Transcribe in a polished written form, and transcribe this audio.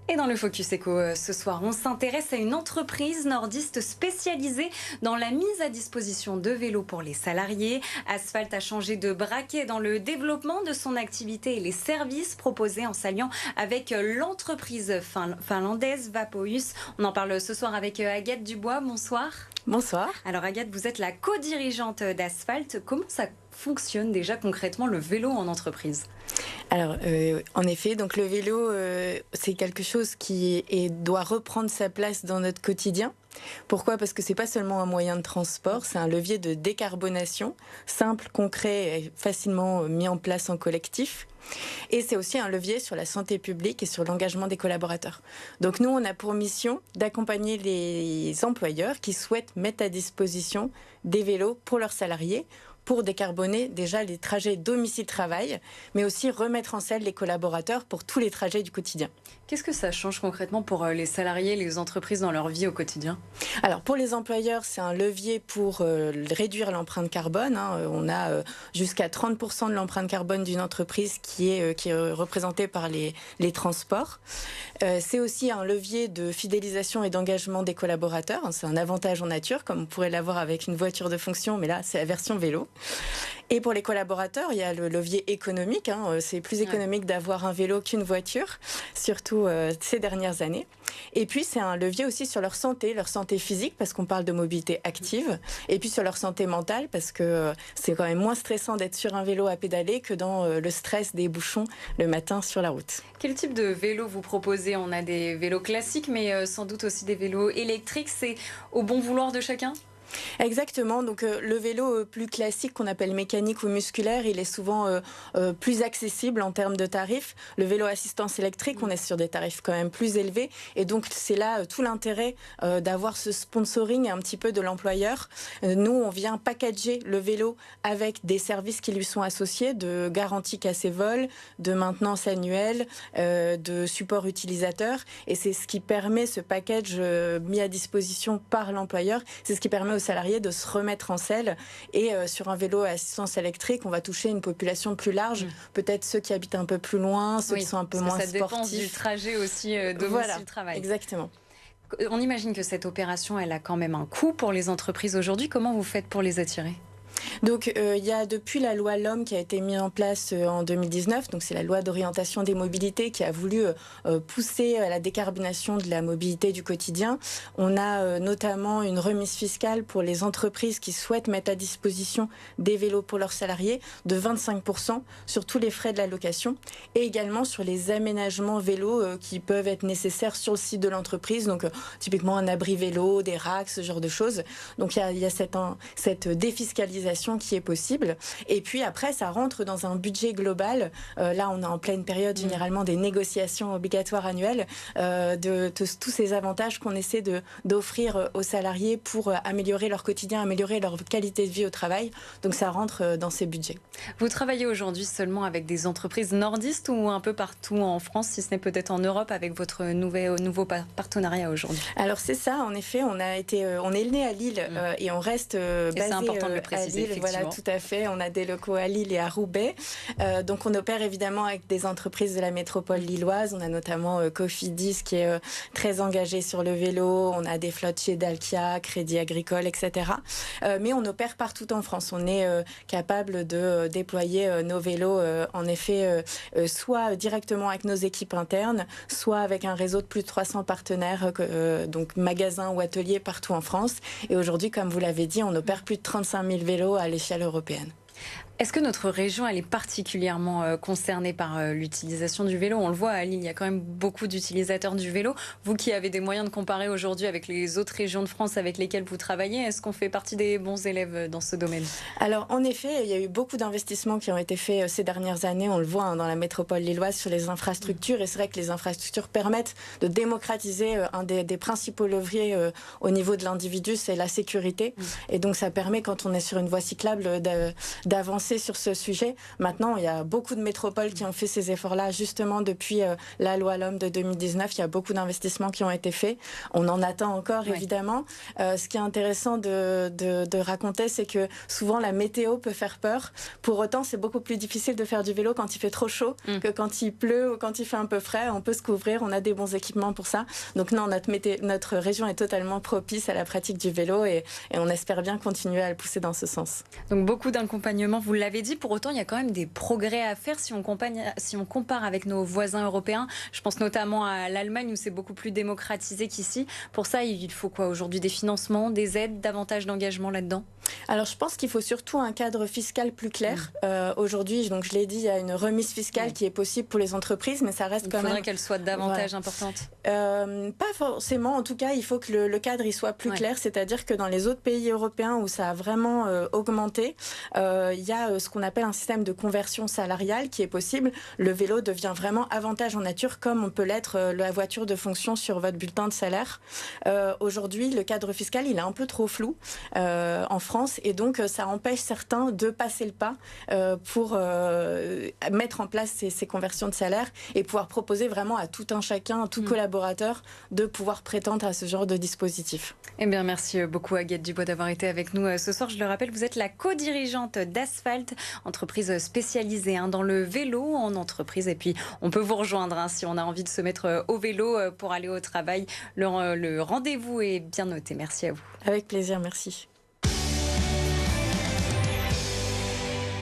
Et dans le Focus Eco ce soir, on s'intéresse à une entreprise nordiste spécialisée dans la mise à disposition de vélos pour les salariés. Asphalt a changé de braquet dans le développement de son activité et les services proposés en s'alliant avec l'entreprise finlandaise Vapohus. On en parle ce soir avec Agathe Dubois. Bonsoir. Bonsoir. Alors Agathe, vous êtes la co-dirigeante d'Asphalt. Comment ça fonctionne déjà concrètement le vélo en entreprise ? Alors, en effet, donc le vélo, c'est quelque chose qui doit reprendre sa place dans notre quotidien. Pourquoi ? Parce que c'est pas seulement un moyen de transport, c'est un levier de décarbonation, simple, concret et facilement mis en place en collectif. Et c'est aussi un levier sur la santé publique et sur l'engagement des collaborateurs. Donc nous, on a pour mission d'accompagner les employeurs qui souhaitent mettre à disposition des vélos pour leurs salariés, pour décarboner déjà les trajets domicile-travail, mais aussi remettre en selle les collaborateurs pour tous les trajets du quotidien. Qu'est-ce que ça change concrètement pour les salariés, les entreprises dans leur vie au quotidien ? Alors pour les employeurs, c'est un levier pour réduire l'empreinte carbone. On a jusqu'à 30% de l'empreinte carbone d'une entreprise qui est représentée par les transports. C'est aussi un levier de fidélisation et d'engagement des collaborateurs. C'est un avantage en nature, comme on pourrait l'avoir avec une voiture de fonction, mais là, c'est la version vélo. Et pour les collaborateurs, il y a le levier économique. C'est plus économique d'avoir un vélo qu'une voiture, surtout ces dernières années. Et puis, c'est un levier aussi sur leur santé physique, parce qu'on parle de mobilité active, et puis sur leur santé mentale, parce que c'est quand même moins stressant d'être sur un vélo à pédaler que dans le stress des bouchons le matin sur la route. Quel type de vélo vous proposez ? On a des vélos classiques, mais sans doute aussi des vélos électriques. C'est au bon vouloir de chacun ? Exactement, donc le vélo plus classique qu'on appelle mécanique ou musculaire, il est souvent plus accessible en termes de tarifs. Le vélo assistance électrique, on est sur des tarifs quand même plus élevés, et donc c'est là tout l'intérêt d'avoir ce sponsoring un petit peu de l'employeur. Nous, on vient packager le vélo avec des services qui lui sont associés, de garantie casse-et-vol, de maintenance annuelle, de support utilisateur, et c'est ce qui permet, ce package mis à disposition par l'employeur, c'est ce qui permet aux salariés de se remettre en selle. Et sur un vélo à assistance électrique, on va toucher une population plus large, peut-être ceux qui habitent un peu plus loin, ceux qui sont un peu moins sportifs. Ça dépend du trajet aussi domicile-travail. Exactement. On imagine que cette opération, elle a quand même un coût pour les entreprises aujourd'hui. Comment vous faites pour les attirer ? Donc il y a depuis la loi LOM qui a été mise en place en 2019, donc c'est la loi d'orientation des mobilités qui a voulu pousser à la décarbonation de la mobilité du quotidien. On a notamment une remise fiscale pour les entreprises qui souhaitent mettre à disposition des vélos pour leurs salariés de 25% sur tous les frais de la location, et également sur les aménagements vélos qui peuvent être nécessaires sur le site de l'entreprise, donc typiquement un abri vélo, des racks, ce genre de choses. Donc il y a cette défiscalisation qui est possible. Et puis après, ça rentre dans un budget global. Là, on est en pleine période généralement des négociations obligatoires annuelles de tous ces avantages qu'on essaie d'offrir aux salariés pour améliorer leur quotidien, améliorer leur qualité de vie au travail. Donc ça rentre dans ces budgets. Vous travaillez aujourd'hui seulement avec des entreprises nordistes ou un peu partout en France, si ce n'est peut-être en Europe, avec votre nouveau partenariat aujourd'hui ? Alors c'est ça, en effet, on est né à Lille et on reste basé c'est important de le préciser. Voilà, tout à fait. On a des locaux à Lille et à Roubaix. Donc, on opère évidemment avec des entreprises de la métropole lilloise. On a notamment Cofidis qui est très engagé sur le vélo. On a des flottes chez Dalkia, Crédit Agricole, etc. Mais on opère partout en France. On est capable de déployer nos vélos, en effet, soit directement avec nos équipes internes, soit avec un réseau de plus de 300 partenaires, donc magasins ou ateliers partout en France. Et aujourd'hui, comme vous l'avez dit, on opère plus de 35 000 vélos à l'échelle européenne. Est-ce que notre région elle est particulièrement concernée par l'utilisation du vélo ? On le voit à Lille, il y a quand même beaucoup d'utilisateurs du vélo. Vous qui avez des moyens de comparer aujourd'hui avec les autres régions de France avec lesquelles vous travaillez, est-ce qu'on fait partie des bons élèves dans ce domaine ? Alors en effet, il y a eu beaucoup d'investissements qui ont été faits ces dernières années. On le voit dans la métropole lilloise sur les infrastructures. Et c'est vrai que les infrastructures permettent de démocratiser un des principaux leviers au niveau de l'individu, c'est la sécurité. Et donc ça permet, quand on est sur une voie cyclable, d'avancer avancé sur ce sujet. Maintenant, il y a beaucoup de métropoles qui ont fait ces efforts-là, justement depuis la loi LOM de 2019. Il y a beaucoup d'investissements qui ont été faits. On en attend encore, évidemment. Ce qui est intéressant de raconter, c'est que souvent la météo peut faire peur. Pour autant, c'est beaucoup plus difficile de faire du vélo quand il fait trop chaud que quand il pleut ou quand il fait un peu frais. On peut se couvrir, on a des bons équipements pour ça. Donc non, notre région est totalement propice à la pratique du vélo et on espère bien continuer à le pousser dans ce sens. Donc beaucoup d'accompagnement, vous l'avez dit. Pour autant, il y a quand même des progrès à faire si on compare avec nos voisins européens. Je pense notamment à l'Allemagne où c'est beaucoup plus démocratisé qu'ici. Pour ça, il faut quoi aujourd'hui? Des financements, des aides, davantage d'engagement là-dedans? Alors, je pense qu'il faut surtout un cadre fiscal plus clair. Aujourd'hui, donc je l'ai dit, il y a une remise fiscale qui est possible pour les entreprises, mais ça reste quand même... Il faudrait qu'elle soit davantage importante. Pas forcément. En tout cas, il faut que le cadre il soit plus clair. C'est-à-dire que dans les autres pays européens où ça a vraiment augmenté, il y a ce qu'on appelle un système de conversion salariale qui est possible. Le vélo devient vraiment avantage en nature, comme on peut l'être la voiture de fonction sur votre bulletin de salaire. Aujourd'hui, le cadre fiscal, il est un peu trop flou en France, et donc ça empêche certains de passer le pas pour mettre en place ces conversions de salaire et pouvoir proposer vraiment à tout un chacun, à tout collaborateur de pouvoir prétendre à ce genre de dispositif. Eh bien, merci beaucoup Aguette Dubois d'avoir été avec nous ce soir. Je le rappelle, vous êtes la co-dirigeante d'Asphalt, entreprise spécialisée dans le vélo en entreprise. Et puis, on peut vous rejoindre si on a envie de se mettre au vélo pour aller au travail. Le rendez-vous est bien noté. Merci à vous. Avec plaisir, merci.